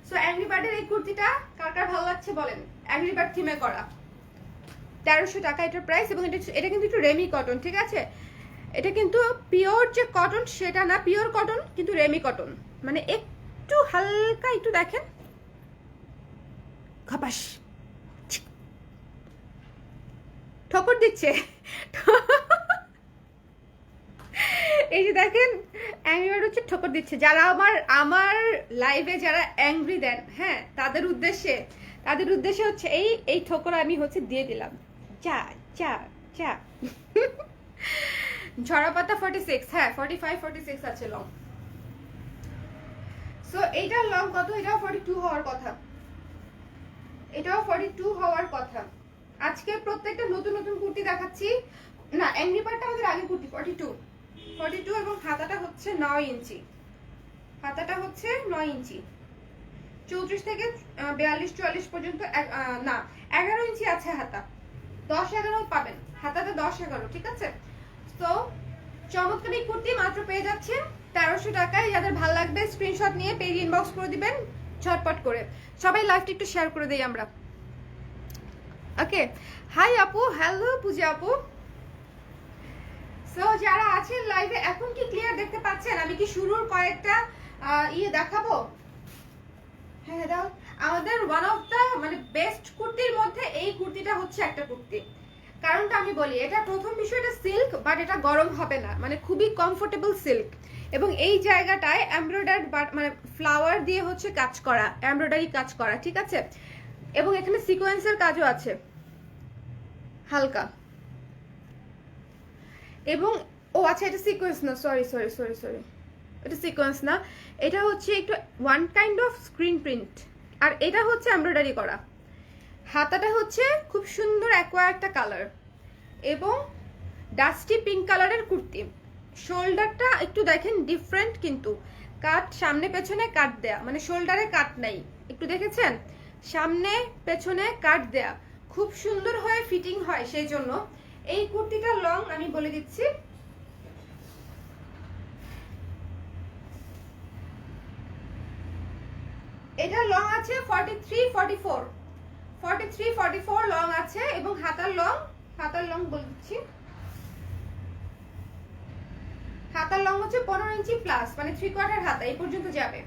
সো অ্যাংরি বার্ডের এই কুর্তিটা কার কার ভালো লাগছে বলেন। অ্যাংরি বার্ড থিমে করা, 1300 টাকা এটার প্রাইস। এবং এটা কিন্তু একটু রেমি কটন, ঠিক আছে। এটা কিন্তু পিওর যে কটন সেটা না, পিওর কটন কিন্তু রেমি কটন, মানে একটু হালকা একটু দেখেন খাপাস ঠোকর দিচ্ছে। এই যে দেখেন অ্যাংরি বার্ড হচ্ছে ঠোকর দিচ্ছে। যারা আমার লাইভে যারা অ্যাংরি দেন, হ্যাঁ, তাদের উদ্দেশ্যে হচ্ছে এই ঠোকর আমি হচ্ছে দিয়ে দিলাম। চা চা চা। ঝরাপাতা 46, হ্যাঁ 45 46 আছে লং। সো এইটার লং কত? এটাও 42 হওয়ার কথা, এটাও 42 হওয়ার কথা। আজকে প্রত্যেকটা নতুন নতুন কুর্তি দেখাচ্ছি না। অ্যাংরি বার্ডটা আমাদের আগে কুর্তি 42 এবং হাতাটা হচ্ছে 9 ইঞ্চি, হাতাটা হচ্ছে 9 ইঞ্চি, 34 থেকে 42 44 পর্যন্ত না 11 ইঞ্চি আছে হাতা, 10 11 পাবেন হাতাতে, 10 11, ঠিক আছে। তো চমৎকার এই কুর্তি মাত্র পেয়ে যাচ্ছে 1300 টাকায়। যাদের ভালো লাগবে স্ক্রিনশট নিয়ে পেজ ইনবক্স করে দিবেন ঝটপট করে। সবাই লাইভটা একটু শেয়ার করে দেই আমরা। ওকে, হাই আপু, হ্যালো পূজা আপু। সো যারা আছেন লাইভে, এখন কি ক্লিয়ার দেখতে পাচ্ছেন? আমি কি শুরুর কয়েকটা দেখাবো? হ্যাঁ দাও। আমাদের ওয়ান অফ দা মানে বেস্ট কুর্তির মধ্যে এই কুর্তিটা হচ্ছে একটা কুর্তি। কারণটা আমি বলি, এটা প্রথম বিষয়টা সিল্ক, বাট এটা গরম হবে না, মানে খুবই কমফোর্টেবল সিল্ক। এবং এই জায়গাটায় এমব্রয়ডারি মানে ফ্লাওয়ার দিয়ে হচ্ছে কাজ করা, এমব্রয়ডারি কাজ করা, ঠিক আছে। এবং এখানে সিকোয়েন্সের কাজও আছে হালকা। এবং ও আচ্ছা, এটা সিকোয়েন্স না, সরি, এটা সিকোয়েন্স না, এটা হচ্ছে একটু one kind of screen print. আর এটা হচ্ছে এমব্রয়ডারি করা। হাতাটা হচ্ছে খুব সুন্দর অ্যাকোয়া একটা কালার এবং ডাস্টি পিঙ্ক কালারের কুর্তি। শোল্ডারটা একটু দেখেন ডিফারেন্ট, কিন্তু কাট সামনে পেছনে কাট দেয়া, মানে শোল্ডারে কাট নাই, একটু দেখেছেন, সামনে পেছনে কাট দেয়া, খুব সুন্দর হয়ে ফিটিং হয়। সেই জন্য এই কুর্তিটার লং আমি বলে দিচ্ছি, এটা লং আছে 43-44 লং আছে। এবং হাতার লং বলে দিচ্ছি, হাতার লং হচ্ছে 15 ইঞ্চি প্লাস, মানে 3/4 হাতা এই পর্যন্ত যাবে,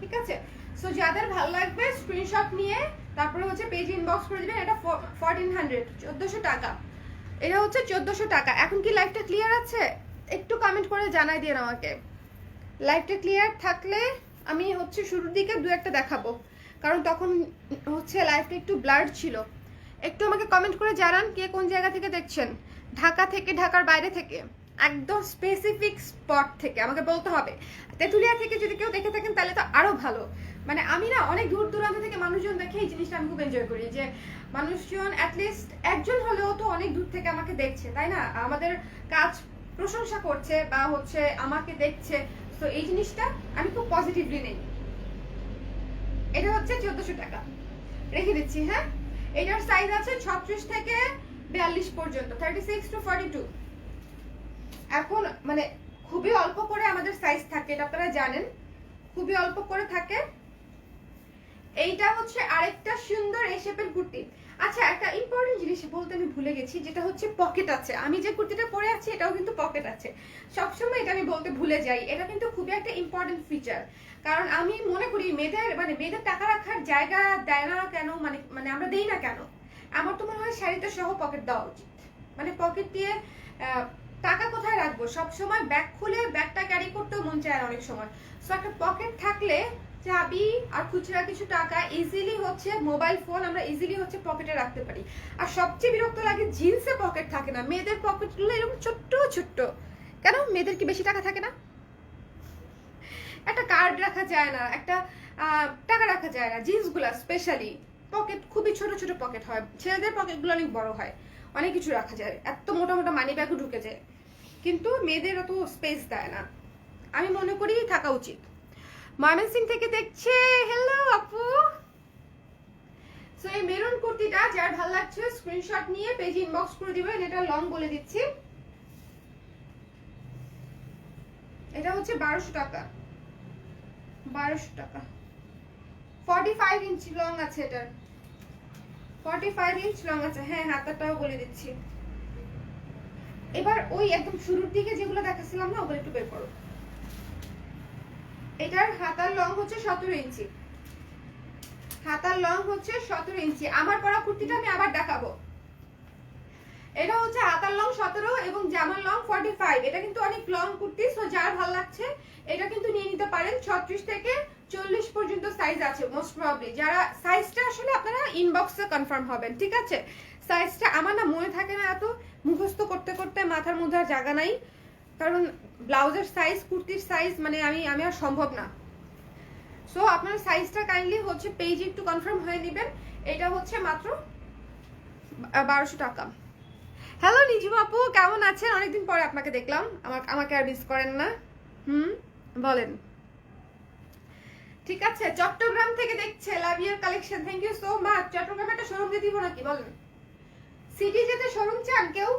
ঠিক আছে। সো যাদের ভালো লাগবে স্ক্রিনশট নিয়ে তারপরে হচ্ছে পেজ ইনবক্স করে দিবেন। এটা 1400, 1400 টাকা। এটা হচ্ছে 1400 টাকা। এখন কি লাইভটা ক্লিয়ার আছে? একটু কমেন্ট করে জানাই দিন আমাকে। লাইভটা ক্লিয়ার থাকলে আমি হচ্ছে শুরুর দিকে দু একটা দেখাবো, কারণ তখন হচ্ছে লাইভটা একটু ব্লার্ড ছিল। একটু আমাকে কমেন্ট করে জানান কে কোন জায়গা থেকে দেখছেন। ঢাকা থেকে, ঢাকার বাইরে থেকে, একদম স্পেসিফিক স্পট থেকে আমাকে বলতে হবে। তেঁতুলিয়া থেকে যদি কেউ দেখে থাকেন তাহলে তো আরো ভালো। মানে আমি না অনেক দূর দূরান্ত থেকে মানুষজন দেখে, এই জিনিসটা আমি খুব এনজয় করি যে মানুষজন অ্যাটলিস্ট একজন হলেও তো অনেক দূর থেকে আমাকে দেখছে, তাই না, আমাদের কাজ প্রশংসা করছে বা হচ্ছে আমাকে দেখছে। তো এই জিনিসটা আমি খুব পজিটিভলি নেই। এটা হচ্ছে 1400 টাকা, রেখে দিচ্ছি। হ্যাঁ, এটার সাইজ আছে 36 থেকে 42 পর্যন্ত, 36 to 42। এখন মানে খুবই অল্প করে আমাদের সাইজ থাকে, এটা আপনারা জানেন, খুবই অল্প করে থাকে। এইটা হচ্ছে আরেকটা সুন্দর এই শেপের কুর্তি। আচ্ছা, একটা ইম্পর্টেন্ট জিনিস বলতে আমি ভুলে গেছি, যেটা হচ্ছে পকেট আছে। আমি যে কুর্তিটা পরে আছি এটাও কিন্তু পকেট আছে, সবসময় এটা আমি বলতে ভুলে যাই। এটা কিন্তু খুবই একটা ইম্পর্টেন্ট ফিচার, কারণ আমি মনে করি মেয়েদের টাকা রাখার জায়গা দেয় না কেন, মানে আমরা দেই না কেন। আমার তো মনে হয় শাড়িতে সহ পকেট দেওয়া উচিত। মানে পকেট দিয়ে টাকা কোথায় রাখবো, সব সময় ব্যাগ খুলে ব্যাগটা ক্যারি করতেও মন চায় না অনেক সময়। সো একটা পকেট থাকলে চাবি আর খুচরা কিছু টাকা ইজিলি হচ্ছে, মোবাইল ফোন আমরা ইজিলি হচ্ছে পকেটে রাখতে পারি। আর সবচেয়ে বিরক্ত লাগে জিন্সে পকেট থাকে না, মেয়েদের পকেটগুলো এরকম ছোট্ট ছোট্ট। কেন, মেয়েদের কি বেশি টাকা থাকে না? একটা কার্ড রাখা যায় না, একটা টাকা রাখা যায় না, জিন্সগুলো স্পেশালি পকেট খুবই ছোট ছোট পকেট হয়। ছেলেদের পকেটগুলো অনেক বড় হয়, অনেক কিছু রাখা যায়, এত মোটা মোটা মানি ব্যাগও ঢুকে যায়, কিন্তু মেয়েদের অত স্পেস দেয় না। আমি মনে করি থাকা উচিত। ময়মনসিং থেকে দেখছে, হ্যালো আপু। সো এই মেরুন কুর্তিটা যার ভালো লাগছে স্ক্রিনশট নিয়ে পেজ ইনবক্স করে দিবেন। এটা লং বলে দিচ্ছি, এটা হচ্ছে 1200 টাকা, 1200 টাকা। 45 ইঞ্চি লং আছে, এটার 45 ইঞ্চ লং আছে। হ্যাঁ, হাতাটাও বলে দিচ্ছি। এবার ওই একদম শুরুর দিকে যেগুলো দেখাচ্ছিলাম না, ওগুলো একটু বের করো। এটার হাতার লং হচ্ছে 17 ইঞ্চি, হাতার লং হচ্ছে 17 ইঞ্চি। আমার পরা কুর্তিটা আমি আবার দেখাবো। এটা হচ্ছে হাতার লং 17 এবং জামার লং 45। এটা কিন্তু অনেক লং কুর্তি, সো যার ভালো লাগছে এটা কিন্তু নিয়ে নিতে পারেন। 36 থেকে 40 পর্যন্ত সাইজ আছে মোস্ট প্রবাবলি। যারা সাইজটা আসলে আপনারা ইনবক্সে কনফার্ম হবেন, ঠিক আছে? সাইজটা আমার না মনে থাকে না, এত মুখস্থ করতে করতে মাথার মধ্যে আর জায়গা নাই। কারণ ব্লাউজের সাইজ, কুর্তির সাইজ মানে আমি আর সম্ভব না। সো আপনার সাইজটা কাইন্ডলি হচ্ছে পেজে একটু কনফার্ম হয়ে নেবেন। এটা হচ্ছে মাত্র 1200 টাকা। হ্যালো নিজুম আপু, কেমন আছেন? অনেকদিন পরে আপনাকে দেখলাম, আমাকে আর মিস করেন না? বলেন। ঠিক আছে, চট্টগ্রাম থেকে দেখছে, love your collection, thank you so much. চট্টগ্রামে একটা শোরুম দিয়ে দিব নাকি বলেন? সিটি যেতে শোরুম চান কেউ?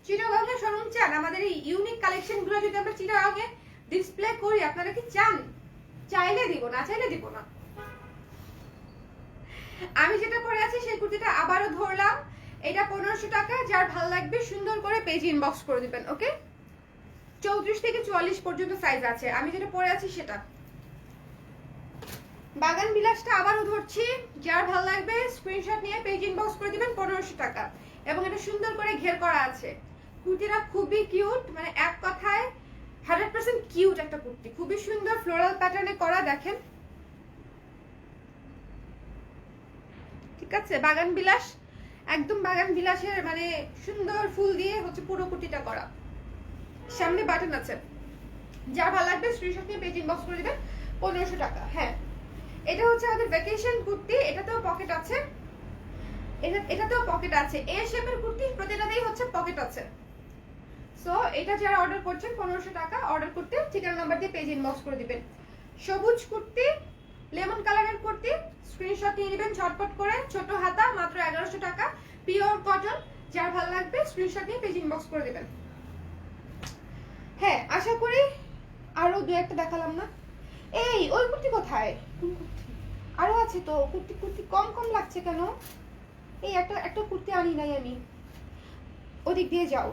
চিটাগংয়ে শোরুম চান? আমাদের এই ইউনিক কালেকশনগুলো যদি আমরা চিটাগংয়ে ডিসপ্লে করি, আপনারা কি চান? চাইলে দিব, না চাইলে দিব না। আমি যেটা পরে আছি সেই কুর্তিটা আবারও ধরলাম, এটা 1500 টাকা। যার ভালো লাগবে সুন্দর করে পেজ ইনবক্স করে দিবেন, ওকে? 34 থেকে 44 পর্যন্ত সাইজ আছে। আমি যেটা পরে আছি সেটা। বাগান বিলাসটা আবারও ধরছি, যার ভালো লাগবে স্ক্রিনশট নিয়ে পেজ ইনবক্স করে দিবেন, 1500 টাকা। এবং এটা সুন্দর করে ঘের করা আছে। কুর্তিটা খুবই কিউট, মানে এক কথায় 100% কিউট একটা কুর্তি, খুবই সুন্দর ফ্লোরাল প্যাটার্নে করা, দেখেন। ঠিক আছে, বাগান বিলাস, একদম বাগান বিলাসের মানে সুন্দর ফুল দিয়ে হচ্ছে পুরো কুর্তিটা করা, সামনে বাটন আছে। যার ভালো লাগবে স্ক্রিনশট নিয়ে পেজ ইনবক্স করে দিবেন, 1500 টাকা। হ্যাঁ, এটা হচ্ছে আমাদের ভ্যাকেশন কুর্তি, এটাতেও পকেট আছে, এটাতেও পকেট আছে। এ শেপের কুর্তি প্রতিটাতেই হচ্ছে পকেট আছে। সো এটা যারা অর্ডার করছেন 1500 টাকা, অর্ডার করতে ঠিকানা নাম্বার দিয়ে পেজ ইনবক্স করে দিবেন। সবুজ কুর্তি, লেমন কালারের কুর্তি, স্ক্রিনশট নিয়ে নেবেন ঝটপট করে। ছোট হাতা, মাত্র 1100 টাকা, পিওর কটন। যার ভালো লাগবে স্ক্রিনশট নিয়ে পেজ ইনবক্স করে দিবেন। হ্যাঁ, আশা করি আরো দু একটা দেখালাম না। এই ওই কুর্তি কোথায়? আরো আছে তো কুর্তি কম কম লাগছে কেন? এই একটা কুর্তি আনি নাই আমি, ওদিক দিয়ে যাও।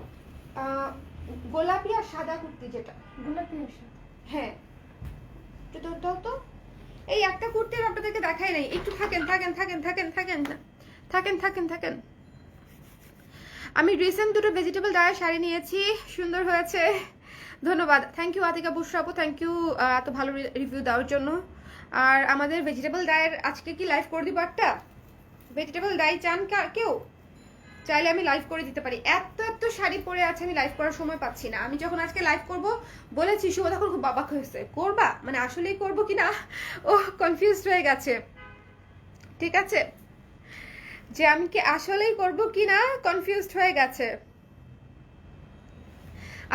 গোলাপি আর সাদা কুর্তি, যেটা গোলাপি আর সাদা, হ্যাঁ দাও তো। এই একটা কুর্তি আপনাদেরকে দেখাই নাই, একটু থাকেন। আমি রিসেন্ট দুটো ভেজিটেবল ডায়ের শাড়ি নিয়েছি, সুন্দর হয়েছে, ধন্যবাদ। থ্যাংক ইউ আতিকা বুশরা আপু, থ্যাংক ইউ এত ভালো রিভিউ দেওয়ার জন্য। আর আমাদের ভেজিটেবল ডায়ের আজকে কি লাইভ করে দিব একটা? ভেজিটেবল ডাই চান কেউ? চাইলে আমি লাইভ করে দিতে পারি। এত শাড়ি পরে আছে, আমি লাইভ করার সময় পাচ্ছি না। আমি যখন আজকে লাইভ করব বলেছি, শুভ তখন খুব অবাক হয়েছে, করবা মানে আসলেই করবো কিনা ও কনফিউজড হয়ে গেছে। ঠিক আছে, যে আমি কি আসলেই করবো কিনা কনফিউজড হয়ে গেছে।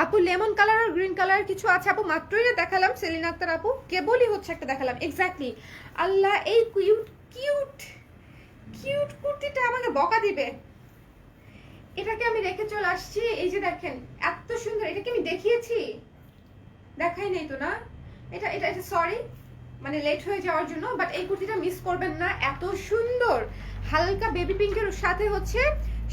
আপু লেমন কালার আর গ্রিন কালার কিছু আছে আপু, মাত্রই না দেখালাম সেলিনা আক্তার আপু, কেবলই হচ্ছে একটা দেখালাম। এক্স্যাক্টলি, আল্লাহ এই কিউট কুর্তিটা আমাকে বকা দিবে। এটাকে আমি রেখে চলে আসছি, এই যে দেখেন এত সুন্দর। এটাকে আমি দেখিয়েছি, দেখাই নেই তো না? এটা সরি, মানে লেট হয়ে যাওয়ার জন্য। বাট এই কুর্তিটা মিস করবেন না, এত সুন্দর। হালকা বেবি পিঙ্কের সাথে হচ্ছে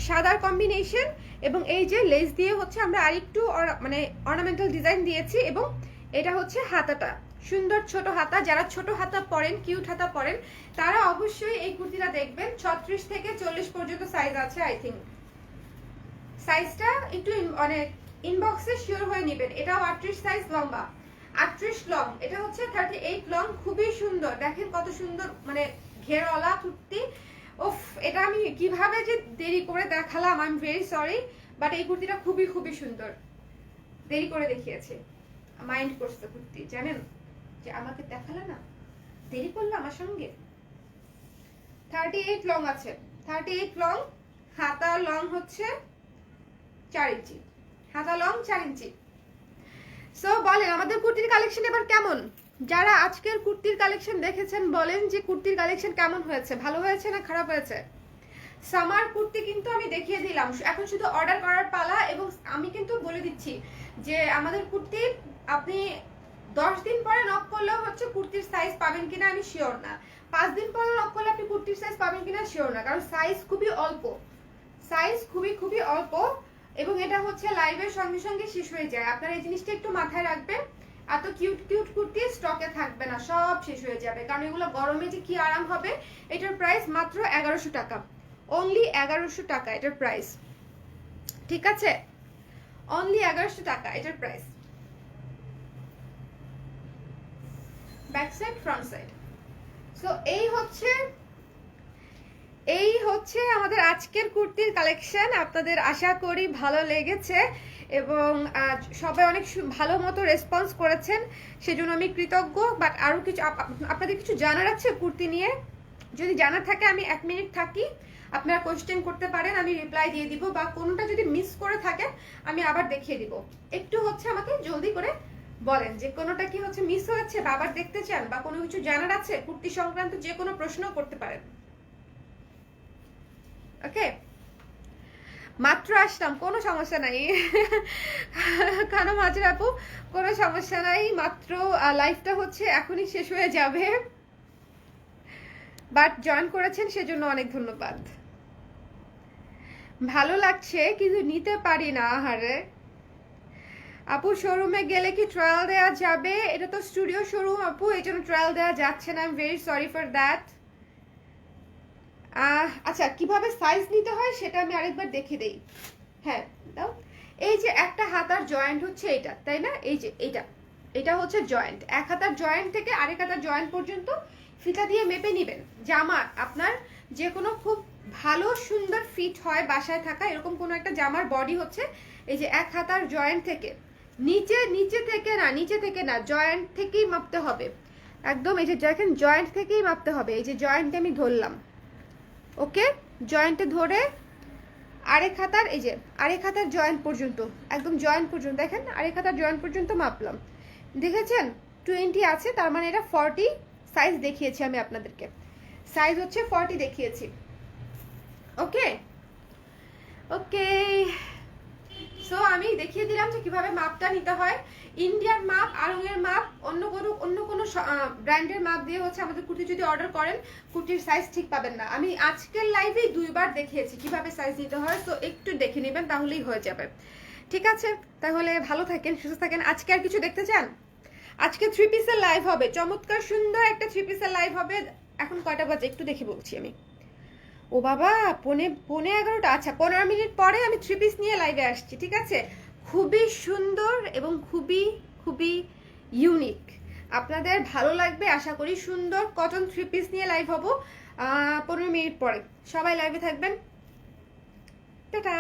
সাদার কম্বিনেশন, এবং এই যে লেস দিয়ে হচ্ছে আমরা আরেকটু মানে অর্নামেন্টাল ডিজাইন দিয়েছি, এবং এটা হচ্ছে হাতাটা, সুন্দর ছোট হাতা। যারা ছোট হাতা পরেন, কিউট হাতা পরেন, তারা অবশ্যই এই কুর্তিটা দেখবেন। 36 থেকে 40 পর্যন্ত সাইজ আছে আই থিঙ্ক। সাইজটা একটু অনেক ইনবক্সে শিওর হয়ে নেবেন। এটাও 38 সাইজ, লম্বা 38 লং, এটা হচ্ছে 38 লং। খুবই সুন্দর, দেখেন কত সুন্দর, মানে ঘেরওয়ালা কুর্তি। ওফ, এটা আমি কিভাবে যে দেরি করে দেখালাম, I am very sorry, but এই কুর্তিটা খুবই খুবই সুন্দর। দেরি করে দেখিয়েছে, মাইন্ড করছে কুর্তি, জানেন যে আমাকে দেখালে না, দেরি করলো আমার সঙ্গে। 38 লং আছে, 38 লং। হাতা লং হচ্ছে 4 ইঞ্চি, হাতা লং 4 ইঞ্চি। সো বলেন আমাদের কুর্তির কালেকশন এবার কেমন? যারা আজকের কুর্তির কালেকশন দেখেছেন বলেন যে কুর্তির কালেকশন কেমন হয়েছে, ভালো হয়েছে না খারাপ হয়েছে? সামার কুর্তি কিন্তু আমি দেখিয়ে দিলাম, এখন শুধু অর্ডার করার পালা। এবং আমি কিন্তু বলে দিচ্ছি যে আমাদের কুর্তি আপনি 10 দিন পরে নক করলেও হচ্ছে কুর্তির সাইজ পাবেন কিনা আমি শিওর না। 5 দিন পরে নক করলে আপনি কুর্তির সাইজ পাবেন কিনা শিওর না, কারণ সাইজ খুবই অল্প, সাইজ খুবই খুবই অল্প। এবং এটা হচ্ছে লাইভের সঙ্গে সঙ্গে শেষ হয়ে যায়। আপনারা এই জিনিসটা একটু মাথায় রাখবেন। এত কিউট কিউট কুর্তি স্টকে থাকবে না, সব শেষ হয়ে যাবে, কারণ এগুলো গরমে যে কি আরাম হবে। এটার প্রাইস মাত্র 1100 টাকা, অনলি 1100 টাকা এটার প্রাইস, ঠিক আছে? অনলি 1100 টাকা এটার price. Back side, front side. So এই হচ্ছে আমাদের আজকের কুর্তির কালেকশন। আপনাদের আশা করি ভালো লেগেছে এবং সবাই অনেক ভালো মতো রেসপন্স করেছেন, সেজন্য আমি কৃতজ্ঞ। বাট আরও কিছু আপনাদের কিছু জানার আছে কুর্তি নিয়ে? যদি জানার থাকে আমি 1 মিনিট থাকি, আপনারা কোয়েশ্চেন করতে পারেন, আমি রিপ্লাই দিয়ে দিব। বা কোনোটা যদি মিস করে থাকেন আমি আবার দেখিয়ে দিব। একটু হচ্ছে আমাকে জলদি করে বলেন যে কোনোটা কি হচ্ছে মিস হয়েছে বা আবার দেখতে চান, বা কোনো কিছু জানার আছে কুর্তি সংক্রান্ত, যে কোনো প্রশ্ন করতে পারেন। ওকে, মাত্র আসলাম, কোনো সমস্যা নাই। কেন মাঝের আপু, কোনো সমস্যা নাই, মাত্র লাইফটা হচ্ছে এখনই শেষ হয়ে যাবে। বাট জয়েন করেছেন সেজন্য অনেক ধন্যবাদ। ভালো লাগছে কিন্তু নিতে পারি না। আহারে আপু, শোরুমে গেলে কি ট্রায়াল দেওয়া যাবে? এটা তো স্টুডিও শোরুম আপু, এই জন্য ট্রায়াল দেওয়া যাচ্ছে না। I am very sorry for that. আচ্ছা, কিভাবে সাইজ নিতে হয় সেটা আমি আরেকবার দেখে দেই। হ্যাঁ দাও। এই যে একটা হাতার জয়েন্ট হচ্ছে এটা, তাই না? এই যে এটা হচ্ছে জয়েন্ট। এক হাতার জয়েন্ট থেকে আরেক হাতার জয়েন্ট পর্যন্ত ফিতা দিয়ে মেপে নিবেন। জামার আপনার যে কোনো খুব ভালো সুন্দর ফিট হয় বাসায় থাকা এরকম কোনো একটা জামার বডি হচ্ছে এই যে এক হাতার জয়েন্ট থেকে নিচে থেকে না জয়েন্ট থেকেই মাপতে হবে একদম। এই যে দেখেন জয়েন্ট থেকেই মাপতে হবে। এই যে জয়েন্টে আমি ধরলাম, ওকে, জয়েন্টে ধরে আরেক হাতার, এই যে আরেক হাতার জয়েন্ট পর্যন্ত, একদম জয়েন্ট পর্যন্ত দেখেন, আরেক হাতার জয়েন্ট পর্যন্ত মাপলাম। দেখেছেন 20 আছে, তার মানে এটা 40 সাইজ দেখিয়েছি আমি আপনাদেরকে। সাইজ হচ্ছে 40 দেখিয়েছি। ওকে ওকে, সো আমি দেখিয়ে দিলাম যে কিভাবে মাপটা নিতে হয়। ইন্ডিয়ান মাপ, আড়ংয়ের মাপ, অন্য কোনো ব্র্যান্ডের মাপ দিয়ে হচ্ছে আমাদের কুর্তি যদি অর্ডার করেন কুর্তির সাইজ ঠিক পাবেন না। আমি আজকের লাইভেই 2বার দেখিয়েছি কিভাবে সাইজ নিতে হয়, সো একটু দেখে নেবেন তাহলেই হয়ে যাবে। ঠিক আছে, তাহলে ভালো থাকেন, সুস্থ থাকেন। আজকে আর কিছু দেখতে চান? আজকে 3 পিসের লাইভ হবে, চমৎকার সুন্দর একটা 3 পিসের লাইভ হবে। এখন কয়টা বাজে একটু দেখে বলছি আমি। ও বাবা, পৌনে 11টা। আচ্ছা, 15 মিনিট পরে আমি 3 পিস নিয়ে লাইভে আসছি, ঠিক আছে? খুবই সুন্দর এবং খুবই খুবই ইউনিক, আপনাদের ভালো লাগবে আশা করি। সুন্দর কটন 3 পিস নিয়ে লাইভ হবো 15 মিনিট পরে। সবাই লাইভে থাকবেন, টাটা।